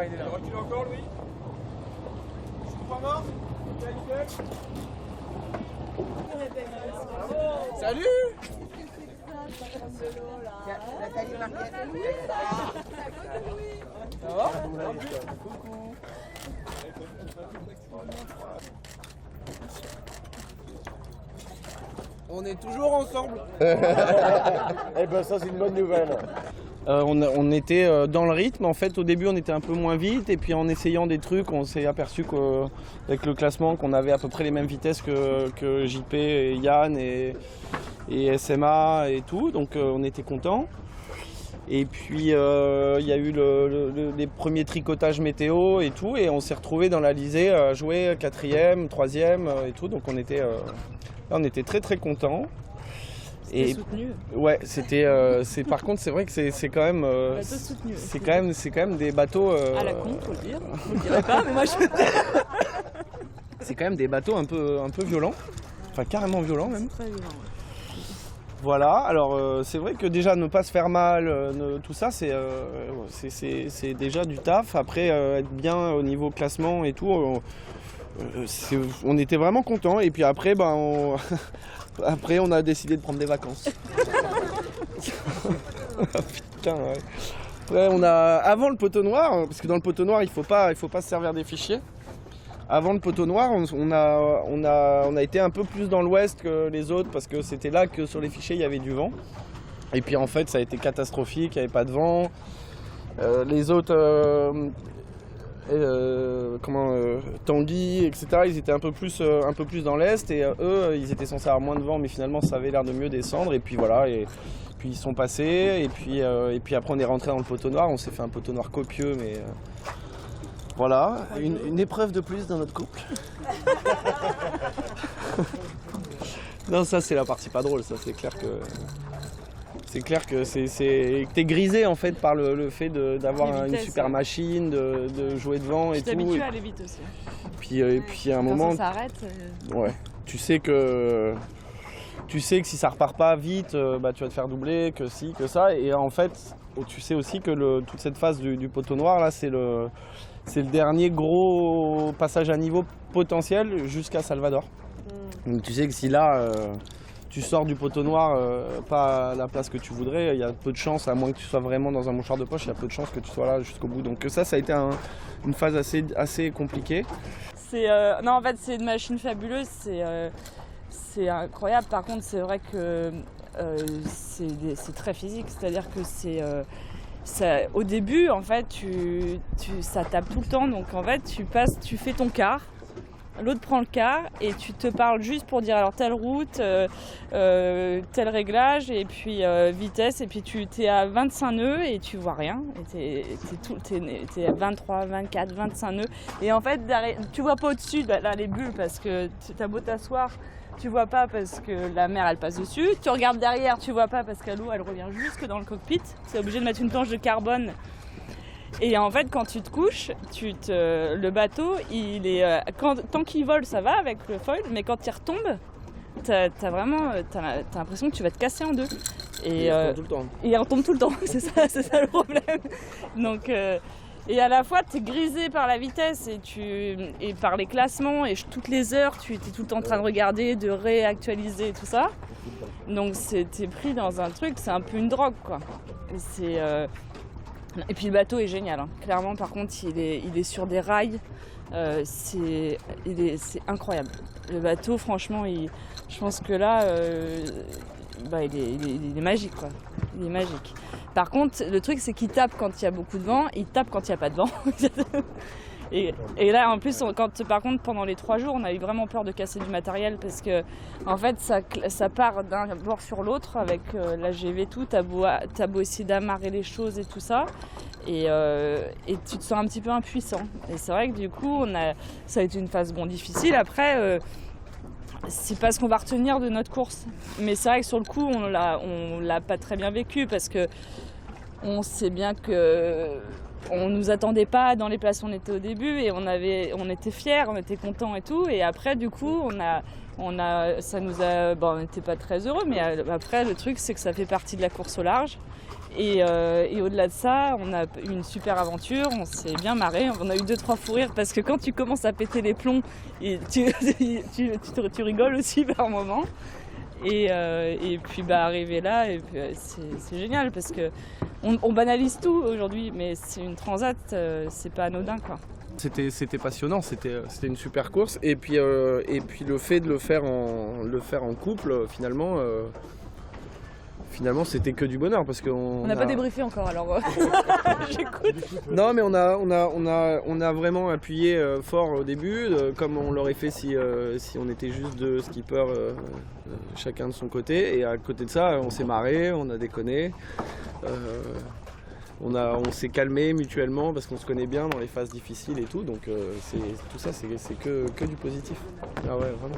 Il est là. Recule encore, Louis. Point mort. Salut. Ça va? Coucou. On est toujours ensemble. Eh ben ça c'est une bonne nouvelle. On était dans le rythme. En fait, au début, on était un peu moins vite. Et puis, en essayant des trucs, on s'est aperçu qu'avec le classement, qu'on avait à peu près les mêmes vitesses que JP et Yann et SMA et tout. Donc, on était contents. Et puis, il y a eu les premiers tricotages météo et tout. Et on s'est retrouvés dans l'Alizé à jouer 4e, 3e et tout. Donc, on était très, très contents. C'était soutenu. Ouais, par contre, c'est vrai que c'est quand même. Bateau soutenu. C'est quand même des bateaux. À la con, faut le dire. Je le dirais pas, mais moi je. C'est quand même des bateaux un peu violents. Enfin, carrément violents même. Très violent. Ouais. Voilà. Alors, c'est vrai que déjà ne pas se faire mal, tout ça, c'est déjà du taf. Après, être bien au niveau classement et tout. On était vraiment contents. Et puis après, après, on a décidé de prendre des vacances. Putain, ouais. Après, avant le poteau noir, parce que dans le poteau noir, il faut pas se servir des fichiers. Avant le poteau noir, on a été un peu plus dans l'ouest que les autres, parce que c'était là que sur les fichiers, il y avait du vent. Et puis en fait, ça a été catastrophique, il n'y avait pas de vent. Les autres... Tanguy, etc. Ils étaient un peu plus dans l'est et eux, ils étaient censés avoir moins de vent, mais finalement, ça avait l'air de mieux descendre. Et puis voilà, et puis ils sont passés. Et puis après, on est rentré dans le poteau noir. On s'est fait un poteau noir copieux, mais voilà, une épreuve de plus dans notre couple. Non, ça c'est la partie pas drôle. Ça, c'est clair que. C'est clair que t'es grisé en fait par le fait d'avoir une super machine, de jouer devant et tout. Tu t'habitues à aller vite aussi. Et puis à un moment, ça s'arrête. Ouais, tu sais que si ça repart pas vite, tu vas te faire doubler, que si, que ça. Et en fait, tu sais aussi que toute cette phase du poteau noir là, c'est le dernier gros passage à niveau potentiel jusqu'à Salvador. Donc tu sais que si là tu sors du poteau noir, pas à la place que tu voudrais, il y a peu de chance, à moins que tu sois vraiment dans un mouchoir de poche, il y a peu de chance que tu sois là jusqu'au bout. Donc ça a été une phase assez compliquée. Non, en fait, c'est une machine fabuleuse, c'est incroyable. Par contre, c'est vrai que c'est très physique, c'est-à-dire que au début, en fait, ça tape tout le temps. Donc, en fait, tu fais ton quart. L'autre prend le quart et tu te parles juste pour dire alors telle route, tel réglage et puis vitesse et puis tu es à 25 nœuds et tu vois rien. T'es à 23, 24, 25 nœuds et en fait tu vois pas au-dessus là les bulles parce que t'as beau t'asseoir, tu vois pas parce que la mer elle passe dessus. Tu regardes derrière, tu vois pas parce que l'eau elle revient jusque dans le cockpit. C'est obligé de mettre une planche de carbone. Et en fait, quand tu te couches, le bateau, tant qu'il vole, ça va avec le foil, mais quand il retombe, t'as l'impression que tu vas te casser en deux. Et il retombe tout le temps. Et il retombe tout le temps, c'est ça le problème. Donc, et à la fois, t'es grisé par la vitesse et par les classements, et toutes les heures, tu étais tout le temps en train de regarder, de réactualiser tout ça. Donc, t'es pris dans un truc, c'est un peu une drogue, quoi. Et puis le bateau est génial, hein. Clairement par contre il est sur des rails, c'est incroyable. Le bateau franchement, je pense que là, il est magique quoi. Il est magique. Par contre le truc c'est qu'il tape quand il y a beaucoup de vent, il tape quand il n'y a pas de vent. Et là en plus par contre pendant les 3 jours on a eu vraiment peur de casser du matériel parce que en fait ça part d'un bord sur l'autre avec la GV tout, t'as beau essayer d'amarrer les choses et tout ça et tu te sens un petit peu impuissant et c'est vrai que du coup ça a été une phase difficile. Après c'est pas ce qu'on va retenir de notre course, mais c'est vrai que sur le coup on l'a pas très bien vécu parce que on sait bien que on nous attendait pas dans les places où on était au début et on était fiers, on était contents et tout. Et après, du coup, on n'était pas très heureux. Mais après, le truc, c'est que ça fait partie de la course au large Et au-delà de ça, on a eu une super aventure, on s'est bien marré, on a eu 2-3 fous rires parce que quand tu commences à péter les plombs, tu rigoles aussi par moments. Et puis arriver là, et puis, c'est génial parce que on banalise tout aujourd'hui, mais c'est une transat, c'est pas anodin quoi. C'était passionnant, c'était une super course. Et puis le fait de le faire en couple, finalement, c'était que du bonheur parce qu'on On n'a pas débriefé encore alors j'écoute. Non mais on a vraiment appuyé fort au début, comme on l'aurait fait si on était juste deux skippers chacun de son côté. Et à côté de ça, on s'est marré, on a déconné. On s'est calmé mutuellement parce qu'on se connaît bien dans les phases difficiles et tout, donc tout ça c'est que du positif. Ah ouais, vraiment.